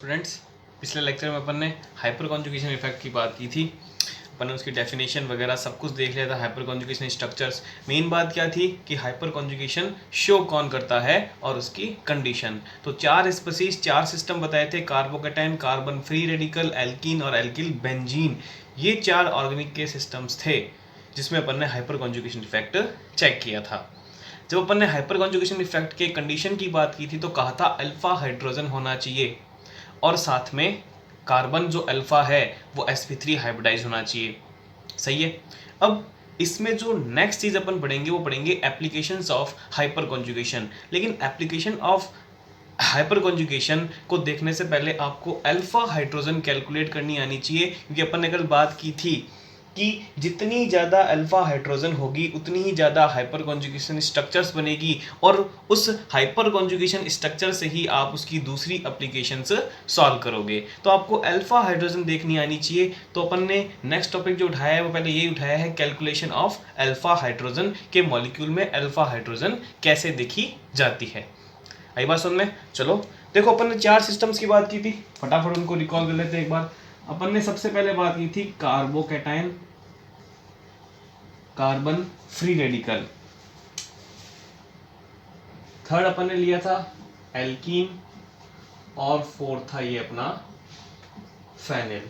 Students, पिछले lecture में अपन ने हाइपर कॉन्जुगेशन इफेक्ट की बात की थी। अपन ने उसकी डेफिनेशन वगैरह सब कुछ देख लिया था। हाइपर कॉन्जुगेशन स्ट्रक्चर्स, मेन बात क्या थी कि हाइपर कॉन्जुगेशन शो कौन करता है और उसकी कंडीशन। तो चार स्पीसीज, चार सिस्टम बताए थे, carbocation, carbon free radical, alkene और एल्किल बेंजीन। ये चार ऑर्गेनिक के सिस्टम्स थे जिसमें अपन ने हाइपर कॉन्जुगेशन इफेक्ट चेक किया था। जब अपन ने हाइपर कॉन्जुगेशन इफेक्ट के कंडीशन की बात की थी तो कहा था अल्फा हाइड्रोजन होना चाहिए और साथ में कार्बन जो अल्फा है वो sp3 हाइब्रिडाइज होना चाहिए। सही है। अब इसमें जो नेक्स्ट चीज अपन पढ़ेंगे वो पढ़ेंगे एप्लीकेशंस ऑफ हाइपर कॉन्जुगेशन। लेकिन एप्लीकेशन ऑफ हाइपर कॉन्जुगेशन को देखने से पहले आपको अल्फा हाइड्रोजन कैलकुलेट करनी आनी चाहिए, क्योंकि अपन ने कल बात की थी कि जितनी ज़्यादा अल्फा हाइड्रोजन होगी उतनी ही ज़्यादा हाइपर कॉन्जुगेशन स्ट्रक्चर्स बनेगी और उस हाइपर कॉन्जुगेशन स्ट्रक्चर से ही आप उसकी दूसरी एप्लीकेशंस सॉल्व करोगे। तो आपको अल्फा हाइड्रोजन देखनी आनी चाहिए। तो अपन ने नेक्स्ट टॉपिक जो उठाया है वो पहले यही उठाया है, कैलकुलेशन ऑफ अल्फा हाइड्रोजन के मॉलिक्यूल में अल्फा हाइड्रोजन कैसे देखी जाती है। आई बात सुन में। चलो देखो, अपन ने चार सिस्टम्स की बात की थी, फटाफट उनको रिकॉल कर लेते हैं एक बार। अपन ने सबसे पहले बात की थी carbocation, carbon free radical. Third अपन ने लिया था एल्कीन और फोर्थ था ये अपना फेनिल।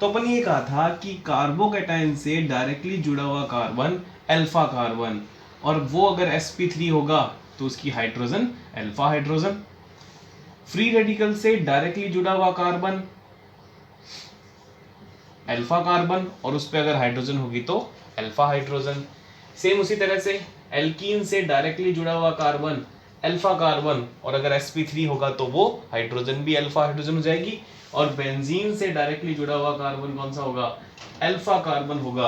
तो अपन ये कहा था कि कार्बोकेटाइन से डायरेक्टली जुड़ा हुआ कार्बन अल्फा कार्बन, और वो अगर sp3 होगा तो उसकी hydrogen alpha hydrogen. Free radical से डायरेक्टली जुड़ा हुआ कार्बन अल्फा कार्बन और उस पर अगर हाइड्रोजन होगी तो अल्फा हाइड्रोजन। सेम उसी तरह से एल्कीन से डायरेक्टली जुड़ा हुआ कार्बन अल्फा कार्बन और अगर sp3 होगा तो वो हाइड्रोजन भी अल्फा हाइड्रोजन हो जाएगी। और बेंजीन से डायरेक्टली जुड़ा हुआ कार्बन कौन सा होगा? अल्फा कार्बन होगा।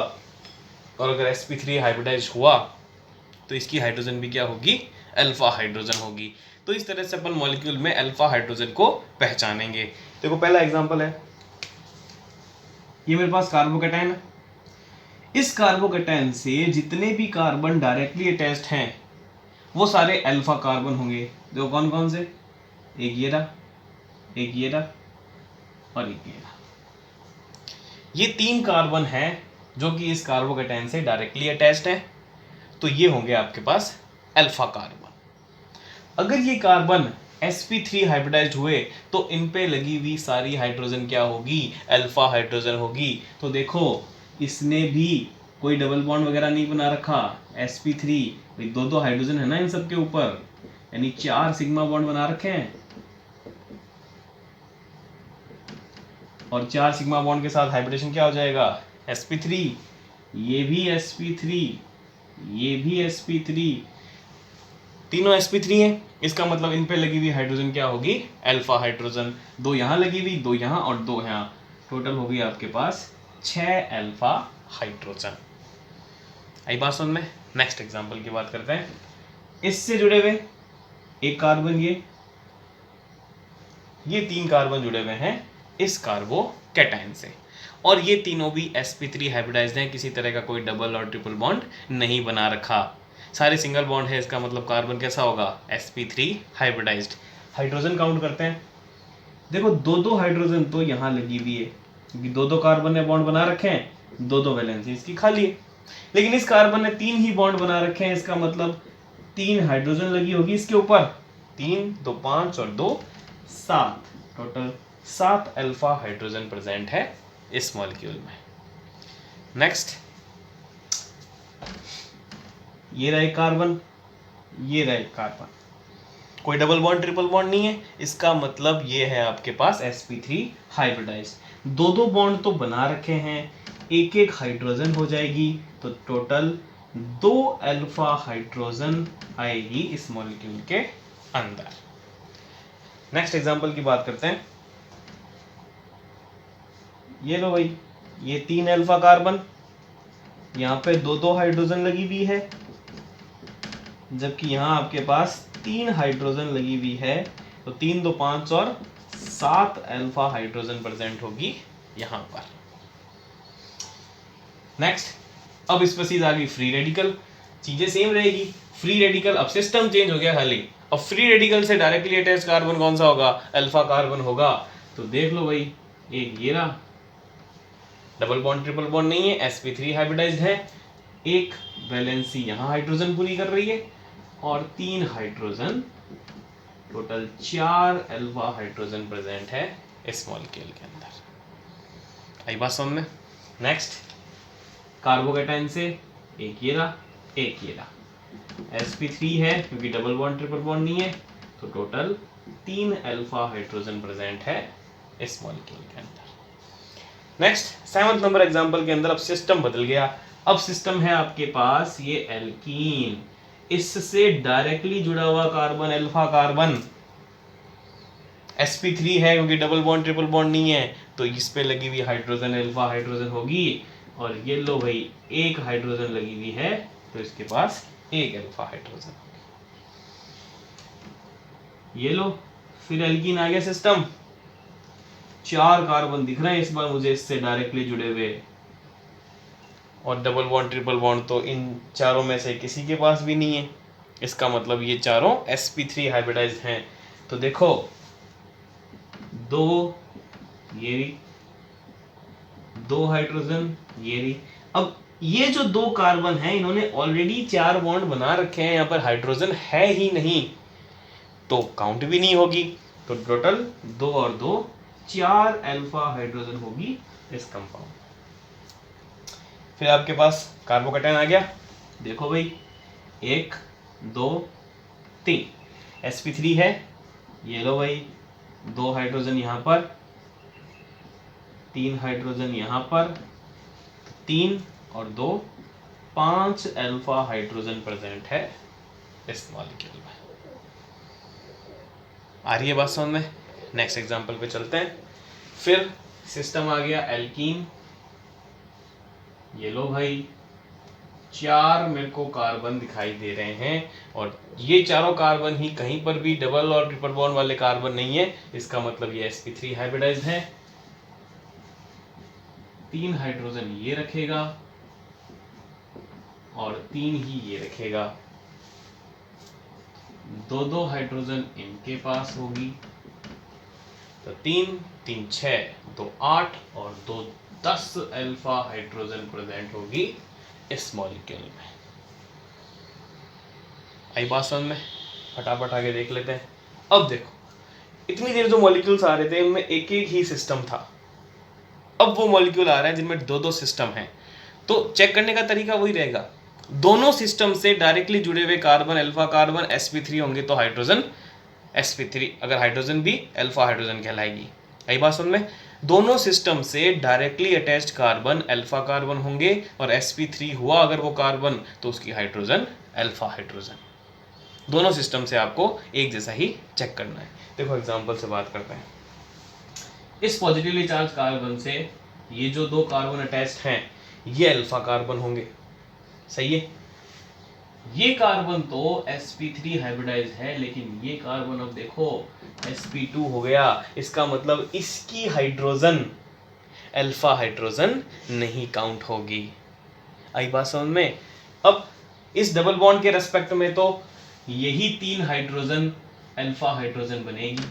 और अगर sp3 हाइब्रिडाइज हुआ तो इसकी हाइड्रोजन भी क्या होगी? अल्फा हाइड्रोजन होगी। तो इस तरह से अपन मॉलिक्यूल में अल्फा हाइड्रोजन को पहचानेंगे। देखो पहला एग्जांपल है, ये मेरे पास कार्बोकेटाइन है। इस कार्बोकेटाइन से जितने भी कार्बन डायरेक्टली अटैच्ड हैं वो सारे अल्फा कार्बन होंगे। देखो कौन कौन से, एक ये रहा, एक ये रहा और एक ये रहा। ये तीन कार्बन हैं जो कि इस कार्बोकेटाइन से डायरेक्टली अटैच्ड हैं, तो ये होंगे आपके पास अल्फा कार्बन। अगर ये कार्बन sp3 हाइब्रिडाइज्ड हुए तो इन पे लगी हुई सारी हाइड्रोजन क्या होगी? अल्फा हाइड्रोजन होगी। तो देखो इसने भी कोई डबल बॉन्ड वगैरह नहीं बना रखा। sp3 दो दो हाइड्रोजन है ना इन सब के ऊपर, यानी 4 सिग्मा बॉन्ड बना रखे हैं और 4 सिग्मा बॉन्ड के साथ हाइब्रिडेशन क्या हो जाएगा? sp3, ये भी sp3, ये भी sp3, तीनों sp3 हैं। इसका मतलब इन पे लगी हुई हाइड्रोजन क्या होगी? Alpha hydrogen. दो यहाँ लगी हुई, दो यहाँ और दो यहाँ, टोटल हो गई आपके पास 6 अल्फा हाइड्रोजन। आई बात समझ में। नेक्स्ट एग्जांपल की बात करते हैं। इससे जुड़े हुए एक कार्बन, ये 3 कार्बन जुड़े हुए हैं इस कार्बोकेटाइन से और ये तीनों भी sp3 हाइब्रिडाइज्ड हैं, किसी तरह का कोई डबल और ट्रिपल बॉन्ड नहीं बना रखा, सारे सिंगल बॉन्ड है। इसका मतलब कार्बन कैसा होगा? sp3 hybridised. हाइड्रोजन काउंट करते हैं। देखो दो दो हाइड्रोजन तो यहाँ लगी हुई है क्योंकि दो दो कार्बन ने बॉन्ड बना रखे हैं, दो दो वैलेंसी इसकी खाली है। लेकिन इस कार्बन ने 3 ही बॉन्ड बना रखे हैं, इसका मतलब 3 हाइड्रोजन लगी होगी इसके ऊपर। 3 2 5 और 2 7, टोटल 7 अल्फा हाइड्रोजन प्रेजेंट है इस मॉलिक्यूल में। नेक्स्ट, ये रहा कार्बन, ये रहा कार्बन, कोई डबल बॉन्ड ट्रिपल बॉन्ड नहीं है। इसका मतलब ये है आपके पास sp3 हाइब्रिडाइज्ड। दो दो बॉन्ड तो बना रखे हैं, एक एक हाइड्रोजन हो जाएगी तो टोटल 2 अल्फा हाइड्रोजन आएगी इस मॉलिक्यूल के अंदर। नेक्स्ट एग्जांपल की बात करते हैं। ये लो भाई, ये 3 अल्फा कार्बन, यहाँ पे दो दो हाइड्रोजन लगी हुई है, जबकि यहाँ आपके पास 3 हाइड्रोजन लगी हुई है। तो 3 2 5 और 7 अल्फा हाइड्रोजन प्रेजेंट होगी यहाँ पर। नेक्स्ट, अब स्पीसीज आ गई फ्री रेडिकल। चीजें सेम रहेगी, फ्री रेडिकल, अब सिस्टम चेंज हो गया खाली। अब फ्री रेडिकल से डायरेक्टली अटैच कार्बन कौन सा होगा? अल्फा कार्बन होगा। तो देख लो भाई, एक ये रहा, डबल बॉन्ड ट्रिपल बॉन्ड नहीं है, sp3 हाइब्रिडाइज्ड है, एक वैलेंसी यहाँ हाइड्रोजन पूरी कर रही है और 3 hydrogen, total 4 alpha hydrogen present है इस मॉलिक्यूल के अंदर। आई बात समझ में? नेक्स्ट, कार्बोकेटाइन से एक ये रहा, एक ये रहा, sp3 है क्योंकि डबल बॉन्ड ट्रिपल बॉन्ड नहीं है, तो टोटल 3 अल्फा हाइड्रोजन प्रेजेंट है इस मॉलिक्यूल के अंदर। नेक्स्ट 7th नंबर एग्जांपल के अंदर अब सिस्टम बदल गया। अब सिस्टम है आपके पास ये एल्कीन, इससे डायरेक्टली जुड़ा हुआ कार्बन अल्फा कार्बन, sp3 है क्योंकि डबल बॉन्ड ट्रिपल बॉन्ड नहीं है, तो इस पे लगी हुई हाइड्रोजन अल्फा हाइड्रोजन होगी, और ये लो भाई एक हाइड्रोजन लगी हुई है, तो इसके पास एक अल्फा हाइड्रोजन, ये लो फिर एल्कीन आ गया सिस्टम, 4 कार्बन दिख रहे हैं इस बार मुझे इससे डायरेक्टली जुड़े हुए, और डबल बॉन्ड ट्रिपल बॉन्ड तो इन चारों में से किसी के पास भी नहीं है, इसका मतलब ये चारों sp3 हाइब्रिडाइज्ड हैं। तो देखो, दो हाइड्रोजन ये रही। अब ये जो 2 कार्बन हैं इन्होंने ऑलरेडी 4 बॉन्ड बना रखे हैं, यहाँ पर हाइड्रोजन है ही नहीं, तो काउंट भी नहीं होगी, तो टोटल 2 और 2 4 अल्फा हाइड्रोजन होगी इस कंपाउंड। फिर आपके पास कार्बोकेटाइन आ गया, देखो भाई 1 2 3, sp3 है, ये लो भाई 2 हाइड्रोजन यहाँ पर, 3 हाइड्रोजन यहाँ पर, 3 और 2 5 अल्फा हाइड्रोजन प्रेजेंट है इस मॉलिक्यूल में। आ रही है बात समझ में? नेक्स्ट एग्जांपल पे चलते हैं। फिर सिस्टम आ गया एल्कीन, ये लो भाई 4 मेरे को कार्बन दिखाई दे रहे हैं, और ये चारों कार्बन ही कहीं पर भी डबल और ट्रिपल बॉन्ड वाले कार्बन नहीं है, इसका मतलब ये sp3 हाइब्रिडाइज्ड है। 3 हाइड्रोजन ये रखेगा और 3 ही ये रखेगा, 2 हाइड्रोजन इनके पास होगी, तो 3 3 6 2 8 और 2 10 अल्फा हाइड्रोजन प्रेजेंट होगी इस मॉलिक्यूल में। आई बात समझ में? फटाफट आगे देख लेते हैं। अब देखो, इतनी देर जो मॉलिक्यूल्स आ रहे थे उनमें एक एक ही सिस्टम था, अब वो मॉलिक्यूल आ रहे हैं जिनमें 2 सिस्टम हैं, तो चेक करने का तरीका वही रहेगा, दोनों सिस्टम से डायरेक्टली जुड़े हुए कार्बन अल्फा कार्बन sp3 होंगे तो हाइड्रोजन sp3, अगर हाइड्रोजन भी अल्फा हाइड्रोजन कहलाएगी। आई बात समझ में? दोनों सिस्टम से directly attached carbon alpha carbon होंगे, और sp3 हुआ अगर वो कार्बन तो उसकी हाइड्रोजन अल्फा हाइड्रोजन। दोनों सिस्टम से आपको एक जैसा ही चेक करना है। देखो एग्जांपल से बात करते हैं। इस पॉजिटिवली चार्ज कार्बन से ये जो 2 कार्बन अटैच्ड हैं ये अल्फा कार्बन होंगे, सही है। ये कार्बन तो sp3 हाइब्रिडाइज्ड है, लेकिन ये कार्बन अब देखो sp2 हो गया, इसका मतलब इसकी हाइड्रोजन अल्फा हाइड्रोजन नहीं काउंट होगी। आई बात समझ में? अब इस डबल बॉन्ड के रेस्पेक्ट में तो यही 3 हाइड्रोजन अल्फा हाइड्रोजन बनेगी,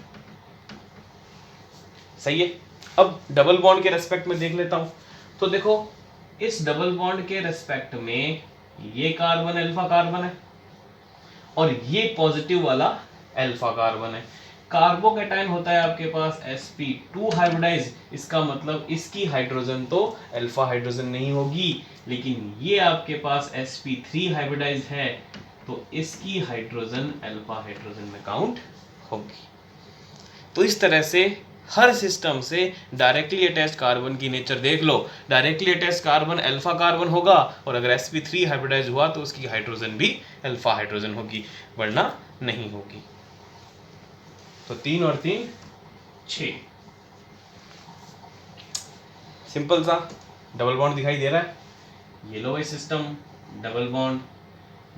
सही है। अब डबल बॉन्ड के रेस्पेक्ट में देख लेता हूं, तो देखो इस डबल बॉन्ड के रेस्पेक्ट में ये कार्बन अल्फा कार्बन है और ये पॉजिटिव वाला अल्फा कार्बन है। कार्बोकेटाइन होता है आपके पास sp2 हाइब्रिडाइज, इसका मतलब इसकी हाइड्रोजन तो अल्फा हाइड्रोजन नहीं होगी, लेकिन ये आपके पास sp3 हाइब्रिडाइज है, तो इसकी हाइड्रोजन अल्फा हाइड्रोजन में काउंट होगी। तो इस तरह से हर सिस्टम से डायरेक्टली अटैच्ड कार्बन की नेचर देख लो, directly attached carbon alpha carbon होगा, और अगर sp3 हाइब्रिडाइज हुआ तो उसकी हाइड्रोजन भी अल्फा हाइड्रोजन होगी, वरना नहीं होगी। तो 3 और 3 6, सिंपल सा डबल बॉन्ड दिखाई दे रहा है, ये लो सिस्टम डबल बॉन्ड,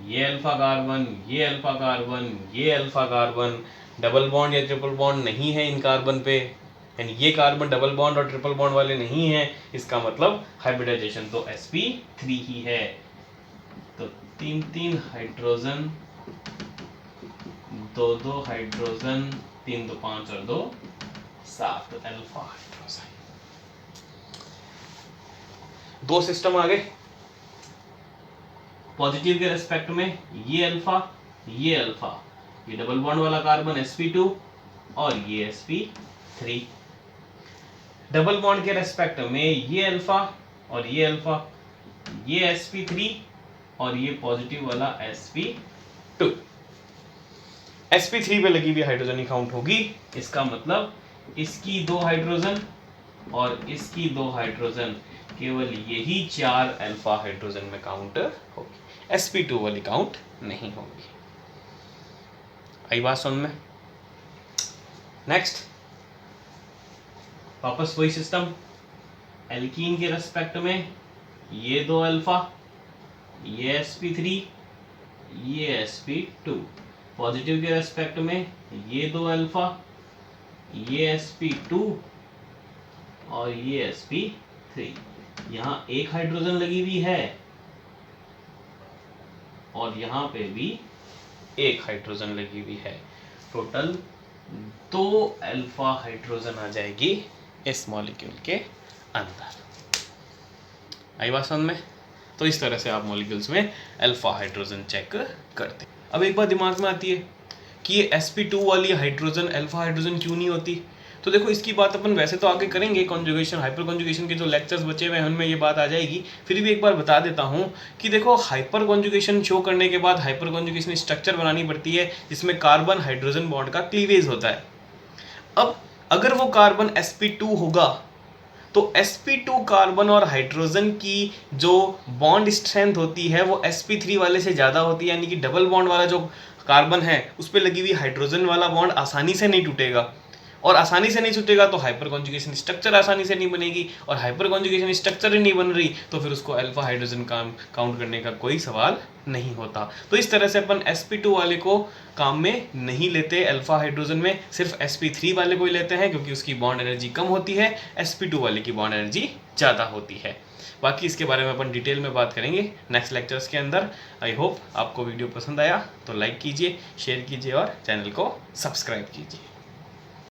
ये अल्फा कार्बन, ये अल्फा कार्बन, ये अल्फा कार्बन, डबल बॉन्ड या ट्रिपल बॉन्ड नहीं है इन कार्बन पे, यानी ये कार्बन डबल बॉन्ड और ट्रिपल बॉन्ड वाले नहीं हैं, इसका मतलब हाइब्रिडाइजेशन तो sp3 ही है। तो 3 3 हाइड्रोजन, 2 2 हाइड्रोजन, 3 2 5 और 2 7 अल्फा हाइड्रोजन। दो सिस्टम आ गए, पॉजिटिव के रेस्पेक्ट में ये अल्फा, ये डबल बॉन्ड वाला कार्बन sp2 और ये sp3। डबल बॉन्ड के रेस्पेक्ट में ये अल्फा और ये sp3 और ये पॉजिटिव वाला sp2। sp3 पे लगी हुई हाइड्रोजन ही काउंट होगी, इसका मतलब इसकी 2 हाइड्रोजन और इसकी 2 हाइड्रोजन, केवल यही 4 अल्फा हाइड्रोजन में काउंट होगी, sp2 वाली काउंट नहीं होगी। आई बात समझ में? नेक्स्ट वापस वही सिस्टम, एल्कीन के रेस्पेक्ट में ये 2 अल्फा, ये sp3, ये sp2। पॉजिटिव के रेस्पेक्ट में ये 2 अल्फा, ये sp2 और ये sp3। यहाँ एक हाइड्रोजन लगी हुई है और यहाँ पे भी एक हाइड्रोजन लगी हुई है, टोटल 2 अल्फा हाइड्रोजन आ जाएगी इस मॉलिक्यूल के अंदर। आई बात समझ में? तो इस तरह से आप मॉलिक्यूल्स में अल्फा हाइड्रोजन चेक करते हैं। अब एक बात दिमाग में आती है कि ये sp2 वाली हाइड्रोजन अल्फा हाइड्रोजन क्यों नहीं होती? तो देखो इसकी बात अपन वैसे तो आगे करेंगे, कॉन्जुगेशन हाइपर कॉन्जुगेशन के जो लेक्चर्स बचे हुए हैं उनमें ये बात आ जाएगी, फिर भी एक बार बता देता हूँ कि देखो हाइपर कॉन्जुगेशन शो करने के बाद हाइपर कॉन्जुगेशन स्ट्रक्चर बनानी पड़ती है जिसमें कार्बन हाइड्रोजन बॉन्ड का क्लीवेज होता है। अब अगर वो कार्बन sp2 होगा तो sp2 कार्बन और हाइड्रोजन की जो बॉन्ड स्ट्रेंथ होती है वो sp3 वाले से ज़्यादा होती है, यानी कि डबल बॉन्ड वाला जो कार्बन है उस पर लगी हुई हाइड्रोजन वाला बॉन्ड आसानी से नहीं टूटेगा, और आसानी से नहीं छूटेगा तो हाइपर कॉन्जुगेशन स्ट्रक्चर आसानी से नहीं बनेगी, और हाइपर कॉन्जुगेशन स्ट्रक्चर ही नहीं बन रही तो फिर उसको अल्फा हाइड्रोजन काउंट करने का कोई सवाल नहीं होता। तो इस तरह से अपन sp2 वाले को काम में नहीं लेते अल्फा हाइड्रोजन में, सिर्फ sp3 वाले को ही लेते हैं क्योंकि उसकी बॉन्ड एनर्जी कम होती है, sp2 वाले की बॉन्ड एनर्जी ज़्यादा होती है। बाकी इसके बारे में अपन डिटेल में बात करेंगे नेक्स्ट लेक्चर्स के अंदर। आई होप आपको वीडियो पसंद आया तो लाइक कीजिए, शेयर कीजिए और चैनल को सब्सक्राइब कीजिए।